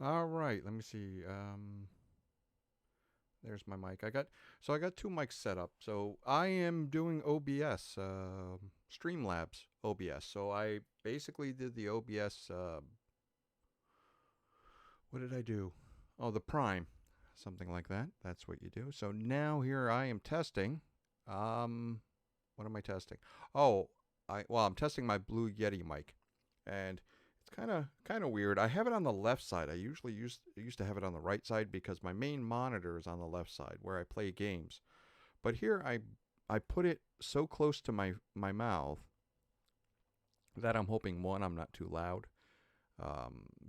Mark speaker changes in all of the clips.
Speaker 1: All right, let me see. There's my mic. I got two mics set up. So I am doing OBS, Streamlabs OBS. So I basically did the OBS. What did I do? Oh, the Prime, something like that. That's what you do. So now here I am testing. Um, what am I testing? Oh, I'm testing my Blue Yeti mic, and it's kind of weird. I have it on the left side. I usually used to have it on the right side because my main monitor is on the left side where I play games. But here I put it so close to my mouth that I'm hoping one I'm not too loud,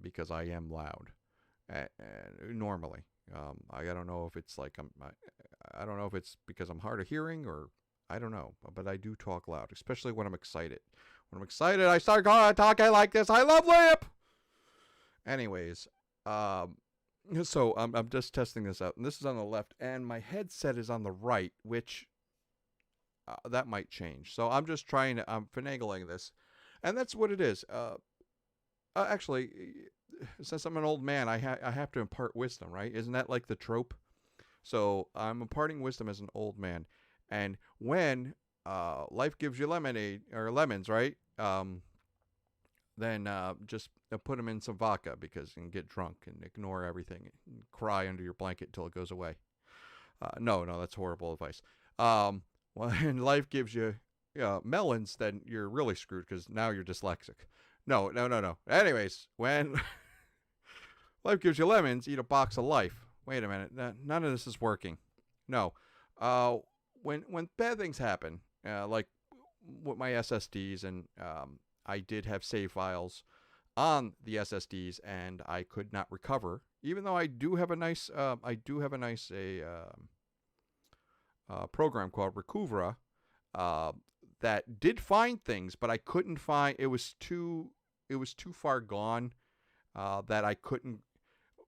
Speaker 1: because I am loud normally. I don't know if it's like I don't know if it's because I'm hard of hearing or I don't know, but I do talk loud, especially when I'm excited. When I'm excited, I start talking like this. I love lamp. Anyways, um, so I'm just testing this out, and this is on the left, and my headset is on the right, which that might change. So I'm finagling this, and that's what it is. Actually, since I'm an old man, I have to impart wisdom, right? Isn't that like the trope? So I'm imparting wisdom as an old man, and when life gives you lemonade or lemons, right? Then just put them in some vodka because you can get drunk and ignore everything and cry under your blanket until it goes away. No, that's horrible advice. When life gives you melons, then you're really screwed because now you're dyslexic. No. Anyways, when life gives you lemons, eat a box of life. Wait a minute, none of this is working. No, uh, when bad things happen, like with my SSDs, and I did have save files on the SSDs, and I could not recover, even though I do have a nice program called Recuvera uh, that did find things, but I couldn't find. It was too far gone that I couldn't.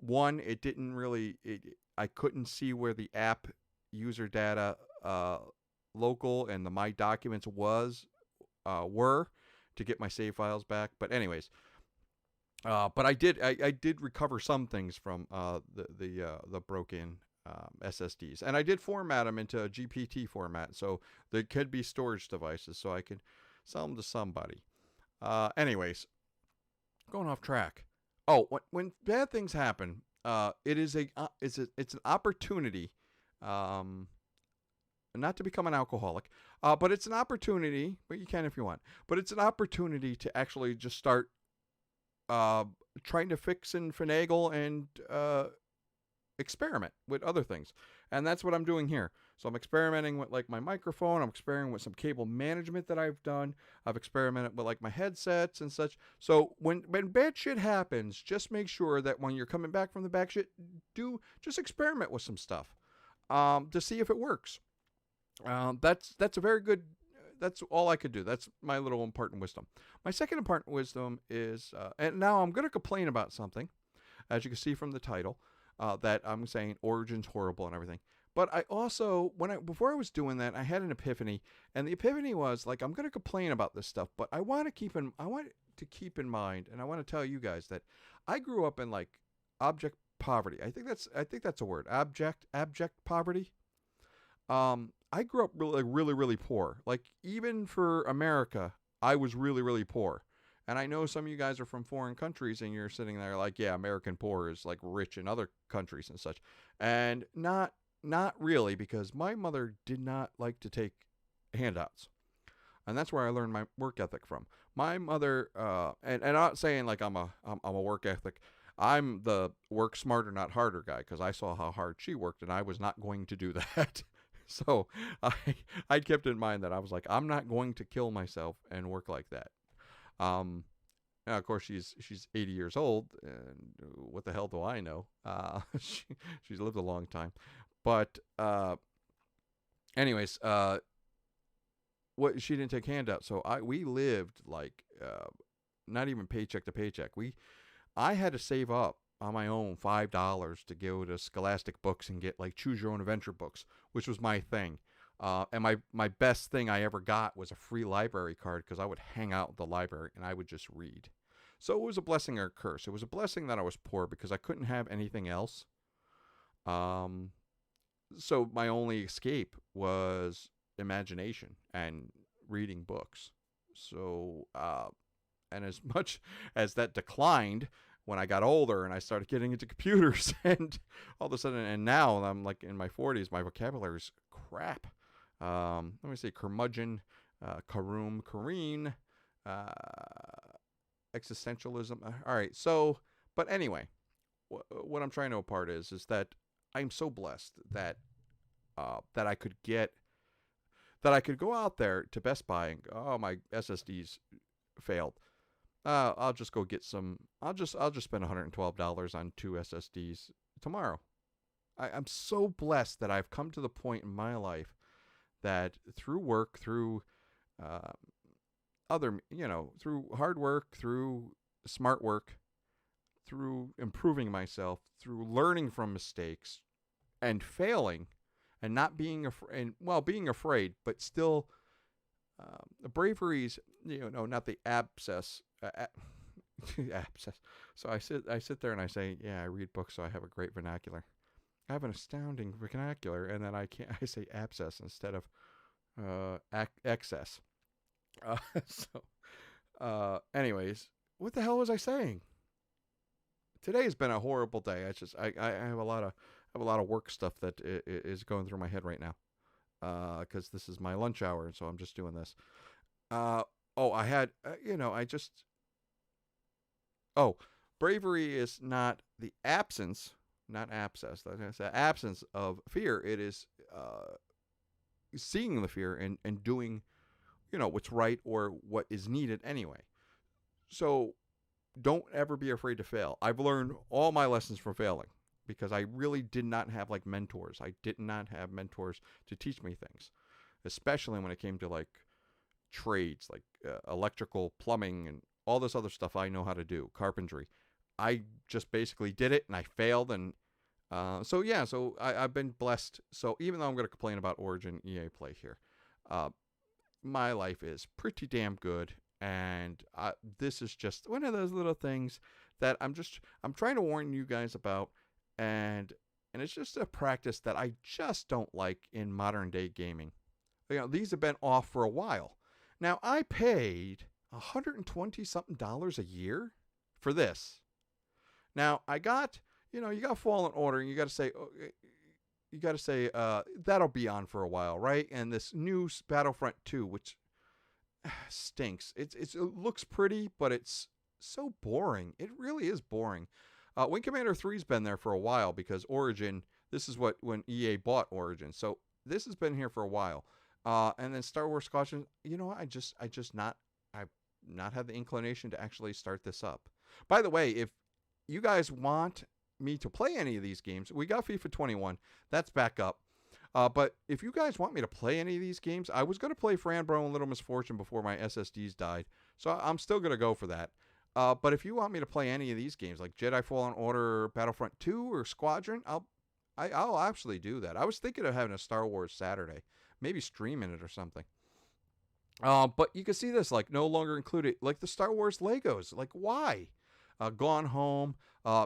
Speaker 1: One, it didn't really. I couldn't see where the app user data local and the my documents were to get my save files back. But anyways, but I did recover some things from the broken SSDs, and I did format them into a GPT format, so they could be storage devices, so I could sell them to somebody. Anyways, going off track. Oh, when bad things happen, it's an opportunity, um, not to become an alcoholic, but it's an opportunity. But you can if you want. But it's an opportunity to actually just start uh, trying to fix and finagle and experiment with other things. And that's what I'm doing here. So I'm experimenting with like my microphone. I'm experimenting with some cable management that I've done. I've experimented with like my headsets and such. So when bad shit happens, just make sure that when you're coming back from the back shit, do just experiment with some stuff to see if it works. That's a very good. That's all I could do. That's my little important wisdom. My second important wisdom is, and now I'm going to complain about something, as you can see from the title, that I'm saying Origin's horrible and everything. But I also, before I was doing that, I had an epiphany, and the epiphany was like I'm going to complain about this stuff, but I want to keep in mind, and I want to tell you guys that I grew up in like object poverty. I think that's a word. Abject poverty. I grew up really poor. Like even for America, I was really poor. And I know some of you guys are from foreign countries and you're sitting there like, yeah, American poor is like rich in other countries and such. And not really, because my mother did not like to take handouts. And that's where I learned my work ethic from. My mother, and I'm not saying like I'm a work ethic. I'm the work smarter, not harder guy, because I saw how hard she worked, and I was not going to do that. So I I kept in mind that I was like, I'm not going to kill myself and work like that. Um, now, of course, she's 80 years old, and what the hell do I know? She's lived a long time, but anyways, what she didn't take handouts, so we lived like not even paycheck to paycheck. I had to save up on my own $5 to go to Scholastic Books and get like Choose Your Own Adventure books, which was my thing. And my best thing I ever got was a free library card because I would hang out at the library and I would just read. So it was a blessing or a curse. It was a blessing that I was poor because I couldn't have anything else. Um, so my only escape was imagination and reading books. So, and as much as that declined when I got older and I started getting into computers, and all of a sudden, and now I'm like in my 40s, my vocabulary is crap. Let me see, curmudgeon, karoom, kareen, uh, existentialism. All right, so, but anyway, what I'm trying to impart is that I'm so blessed that that I could get that I could go out there to Best Buy and go, oh, my SSDs failed. I'll just go get some. I'll just spend $112 on two SSDs tomorrow. I'm so blessed that I've come to the point in my life that through work, through uh, through hard work, through smart work, through improving myself, through learning from mistakes and failing, and not being afraid, and well, being afraid, but still, the bravery's, not the abscess, abscess. So I sit there and I say, yeah, I read books, so I have a great vernacular. I have an astounding vernacular, and then I say abscess instead of excess. Anyways, what the hell was I saying? Today has been a horrible day. I have a lot of work stuff that is going through my head right now. Because this is my lunch hour, and so I'm just doing this. I had, I just. Oh, bravery is not the absence, not abscess. That's the absence of fear. It is seeing the fear and doing, what's right or what is needed anyway. So don't ever be afraid to fail. I've learned all my lessons from failing because I really did not have like mentors. I did not have mentors to teach me things, especially when it came to like trades, like electrical, plumbing, and all this other stuff I know how to do, carpentry. I just basically did it and I failed. And so I've been blessed. So even though I'm going to complain about Origin EA Play here, my life is pretty damn good. And this is just one of those little things that I'm trying to warn you guys about, and it's just a practice that I just don't like in modern day gaming. These have been off for a while. Now I paid $120 something a year for this. Now I got, you got Fallen Order, and you got to say that'll be on for a while, right? And this new Battlefront 2, which stinks. It looks pretty, but it's so boring. It really is boring. Wing Commander 3's been there for a while because Origin. This is when EA bought Origin, so this has been here for a while. And then Star Wars Squadron. I've not had the inclination to actually start this up. By the way, if you guys want me to play any of these games, we got FIFA 21. That's back up. But if you guys want me to play any of these games, I was going to play Fran Bro and Little Misfortune before my SSDs died. So I'm still going to go for that. But if you want me to play any of these games, like Jedi Fallen Order, Battlefront 2, or Squadron, I'll actually do that. I was thinking of having a Star Wars Saturday. Maybe streaming it or something. But you can see this, like, no longer included. Like the Star Wars Legos. Like, why? Gone Home,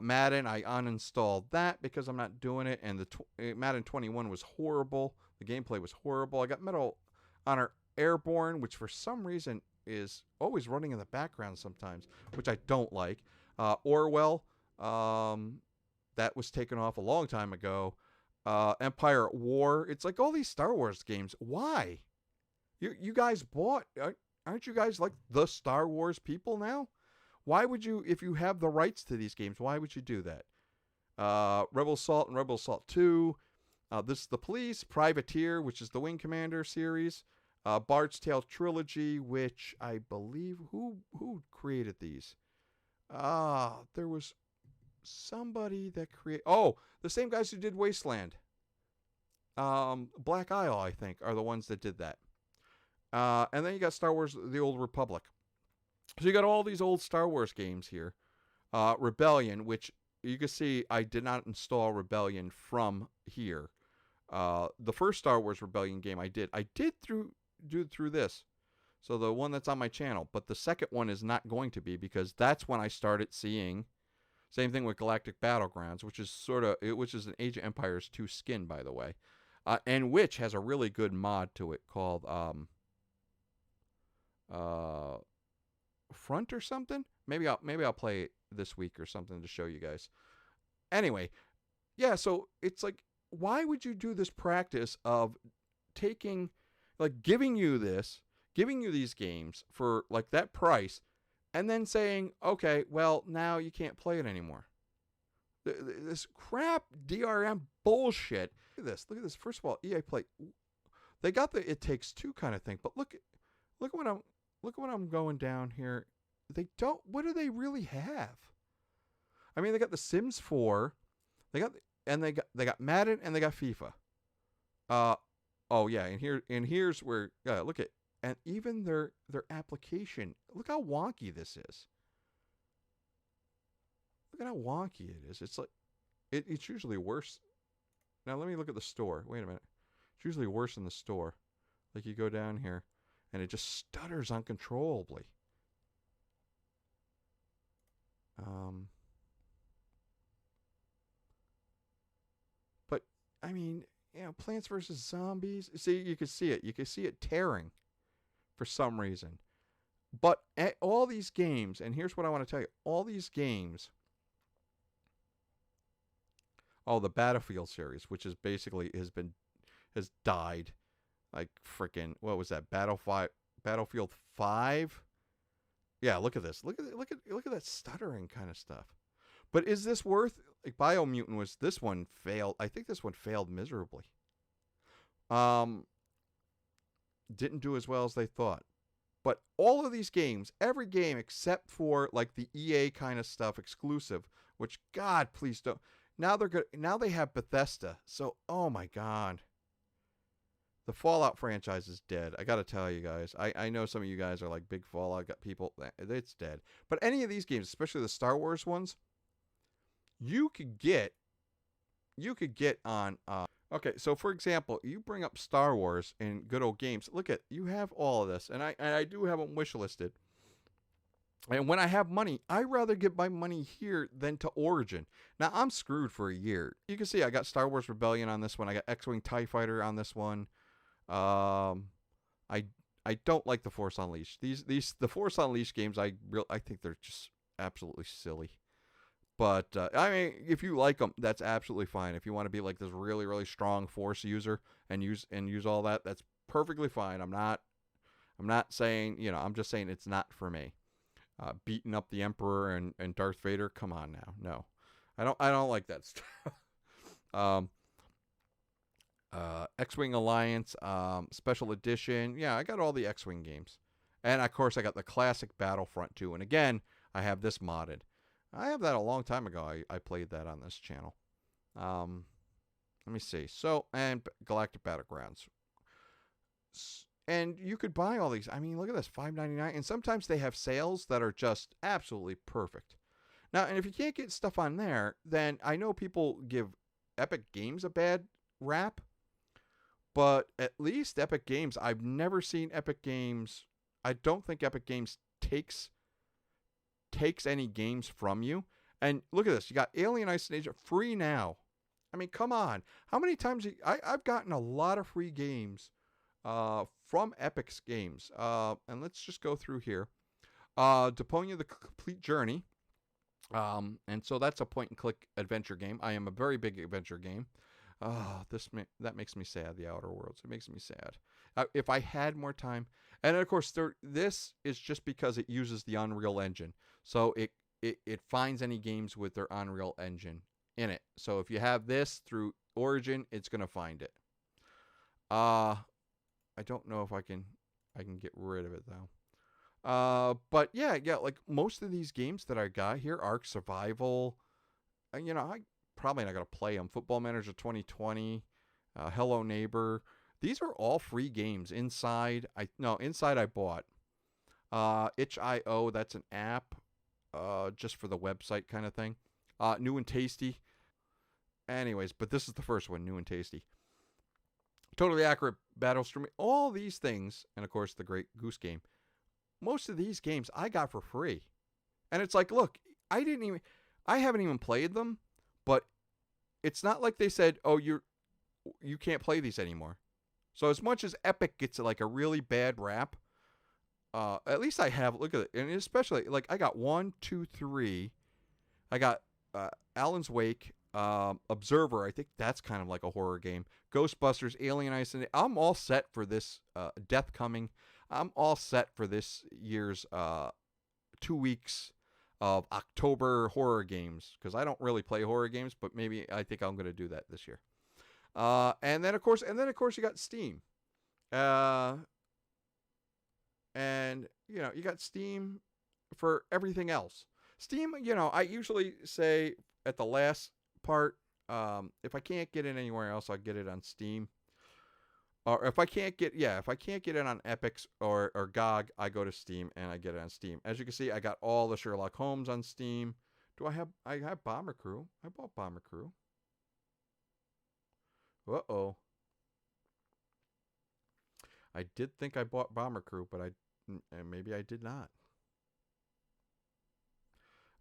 Speaker 1: Madden, I uninstalled that because I'm not doing it. And the Madden 21 was horrible. The gameplay was horrible. I got Medal Honor Airborne, which for some reason is always running in the background sometimes, which I don't like. Orwell, that was taken off a long time ago. Empire at War. It's like all these Star Wars games. Why? You guys bought. Aren't you guys like the Star Wars people now? Why would you, if you have the rights to these games, why would you do that? Rebel Assault and Rebel Assault 2. This is the Police. Privateer, which is the Wing Commander series. Bard's Tale Trilogy, which I believe, who created these? There was somebody that created, the same guys who did Wasteland. Black Isle, I think, are the ones that did that. And then you got Star Wars The Old Republic. So you got all these old Star Wars games here. Rebellion, which you can see I did not install Rebellion from here. The first Star Wars Rebellion game I did do through this. So the one that's on my channel. But the second one is not going to be, because that's when I started seeing. Same thing with Galactic Battlegrounds, which is an Age of Empires 2 skin, by the way, and which has a really good mod to it called Front or something. Maybe I'll play it this week or something to show you guys. Anyway, yeah. So it's like, why would you do this practice of taking, like, giving you these games for like that price, and then saying, okay, well, now you can't play it anymore. This crap DRM bullshit. Look at this. First of all, EA Play, they got the It Takes Two kind of thing, but look at what I'm going down here. They don't. What do they really have? I mean, they got The Sims 4. They got Madden, and they got FIFA. Oh yeah, and here's where look at, and even their application. Look how wonky this is. Look at how wonky it is. It's like it's usually worse. Now let me look at the store. Wait a minute. It's usually worse in the store. Like, you go down here, and it just stutters uncontrollably. But I mean, Plants vs. Zombies. See, you can see it. You can see it tearing for some reason. But all these games, and here's what I want to tell you: all these games. Oh, the Battlefield series, which is basically has died. Like freaking, what was that? Battlefield 5. Yeah, look at this. Look at that stuttering kind of stuff. But is this worth, like, Biomutant this one failed. I think this one failed miserably. Didn't do as well as they thought. But all of these games, every game except for like the EA kind of stuff exclusive, which, God, please don't. Now they're good. Now they have Bethesda. So, oh my God. The Fallout franchise is dead. I got to tell you guys. I know some of you guys are like big Fallout people. It's dead. But any of these games, especially the Star Wars ones, you could get on. Okay, so for example, you bring up Star Wars and good old games. Look at, you have all of this, and I do have them wish listed. And when I have money, I rather get my money here than to Origin. Now, I'm screwed for a year. You can see I got Star Wars Rebellion on this one. I got X-Wing TIE Fighter on this one. I don't like the Force Unleashed. The Force Unleashed games, I think they're just absolutely silly. But I mean, if you like them, that's absolutely fine. If you want to be like this really, really strong Force user and use all that, that's perfectly fine. I'm not saying, I'm just saying it's not for me. Beating up the Emperor and Darth Vader, come on now. No. I don't like that stuff. X-Wing Alliance, Special Edition. Yeah, I got all the X-Wing games. And of course I got the classic Battlefront 2. And again, I have this modded. I have that a long time ago. I played that on this channel. Let me see. So, and Galactic Battlegrounds. And you could buy all these. I mean, look at this, $5.99. And sometimes they have sales that are just absolutely perfect. Now, and if you can't get stuff on there, then I know people give Epic Games a bad rap. But at least Epic Games, I've never seen Epic Games. I don't think Epic Games takes any games from you. And look at this. You got Alien Isolation free now. I mean, come on. How many times I've gotten a lot of free games from Epic's games. And let's just go through here. Deponia the Complete Journey. And so that's a point and click adventure game. I am a very big adventure game. That makes me sad, the Outer Worlds. It makes me sad. If I had more time. And of course, this is just because it uses the Unreal Engine. So it finds any games with their Unreal Engine in it. So if you have this through Origin, it's going to find it. I don't know if I can get rid of it though. But yeah, like most of these games that I got here, Ark Survival, I probably not going to play them. Football Manager 2020, Hello Neighbor. These are all free games. Inside I bought. itch.io, that's an app, just for the website kind of thing. New and Tasty. Anyways, but this is the first one, New and Tasty. Totally Accurate Battle Streaming, all these things, and of course the Great Goose Game. Most of these games I got for free. And it's like, look, I haven't even played them, but it's not like they said, "Oh, you can't play these anymore." So as much as Epic gets like a really bad rap, at least I have. Look at it, and especially like I got 1, 2, 3. I got Alan's Wake, Observer. I think that's kind of like a horror game. Ghostbusters, Alien Isolation. I'm all set for this. Death Coming. I'm all set for this year's 2 weeks of October horror games, because I don't really play horror games, but maybe I think I'm going to do that this year. And then of course you got Steam. And you got Steam for everything else. Steam, I usually say at the last part, if I can't get it anywhere else, I'll get it on Steam. Or if I can't get it on Epic or GOG, I go to Steam and I get it on Steam. As you can see, I got all the Sherlock Holmes on Steam. I have Bomber Crew. I bought Bomber Crew. Uh-oh. I did think I bought Bomber Crew, but maybe I did not.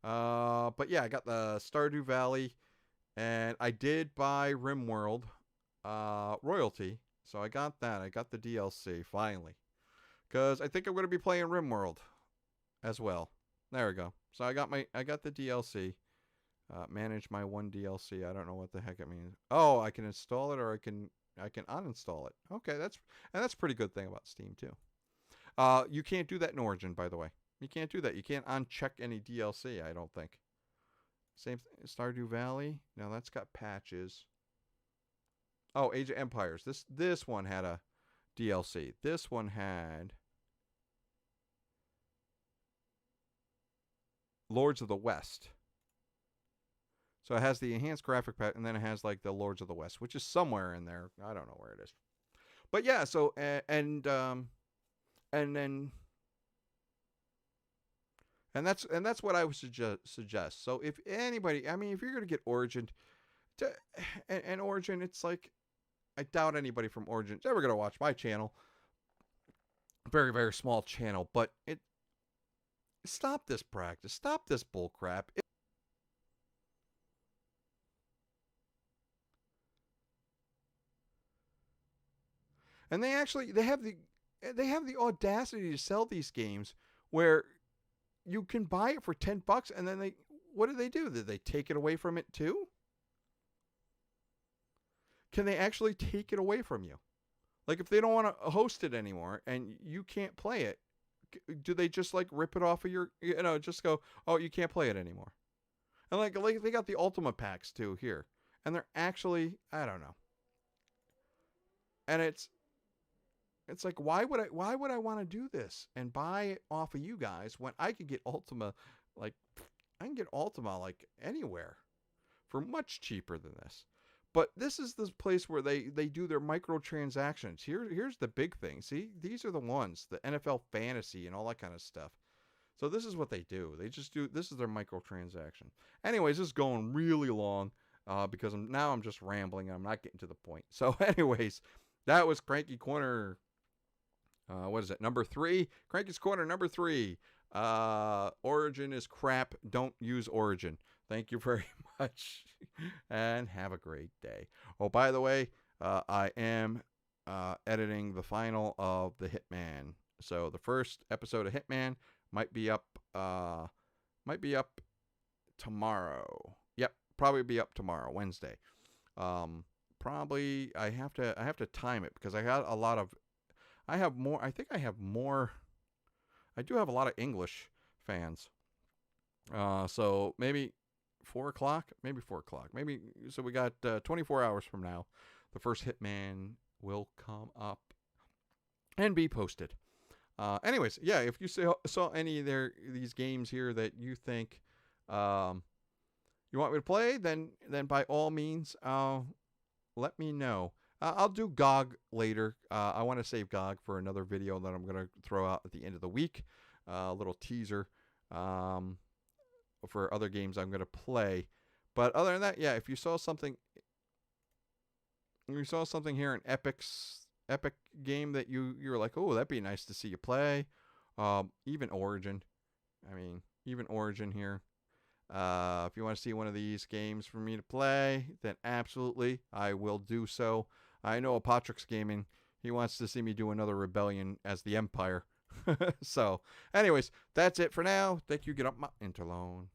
Speaker 1: But yeah, I got the Stardew Valley, and I did buy RimWorld Royalty. So I got that. I got the DLC finally, because I think I'm going to be playing RimWorld as well. There we go. So I got the DLC. Manage my one DLC. I don't know what the heck it means. Oh, I can install it, or I can uninstall it. Okay, that's a pretty good thing about Steam too. You can't do that in Origin, by the way. You can't do that. You can't uncheck any DLC, I don't think. Same thing. Stardew Valley. No, that's got patches. Oh, Age of Empires. This one had a DLC. This one had Lords of the West. So it has the enhanced graphic pack, and then it has like the Lords of the West, which is somewhere in there. I don't know where it is. But yeah, so and that's what I would suggest. So if anybody, I mean, if you're gonna get Origin, and Origin, it's like, I doubt anybody from Origin is ever gonna watch my channel. Very, very small channel, but stop this practice. Stop this bull crap. And they have the audacity to sell these games where you can buy it for $10, and then what do? Did they take it away from it too? Can they actually take it away from you? Like, if they don't want to host it anymore and you can't play it, do they just like rip it off of your, just go, oh, you can't play it anymore? And like they got the Ultimate packs too here, and they're actually, I don't know. And it's like, why would I want to do this and buy it off of you guys when I could get Ultima, like, I can get Ultima like anywhere for much cheaper than this. But this is the place where they do their microtransactions. Here's the big thing. See, these are the ones, the NFL fantasy and all that kind of stuff. So this is what they do. This is their microtransaction. Anyways, this is going really long because I'm just rambling. I'm not getting to the point. So anyways, that was Cranky Corner. What is it? Number 3? Cranky's Corner number 3. Origin is crap. Don't use Origin. Thank you very much. And have a great day. Oh, by the way, I am editing the final of The Hitman. So the first episode of Hitman might be up tomorrow. Yep, probably be up tomorrow, Wednesday. Probably I have to time it because I do have a lot of English fans. So maybe 4 o'clock, so we got 24 hours from now, the first Hitman will come up and be posted. Anyways, yeah, if you saw any of these games here that you think you want me to play, then by all means, let me know. I'll do GOG later. I want to save GOG for another video that I'm going to throw out at the end of the week. A little teaser for other games I'm going to play. But other than that, yeah, if you saw something you saw something here in Epic game that you're like, oh, that'd be nice to see you play. Even Origin. I mean, even Origin here. If you want to see one of these games for me to play, then absolutely, I will do so. I know Patrick's Gaming. He wants to see me do another Rebellion as the Empire. So, anyways, that's it for now. Thank you. Get up my interloan.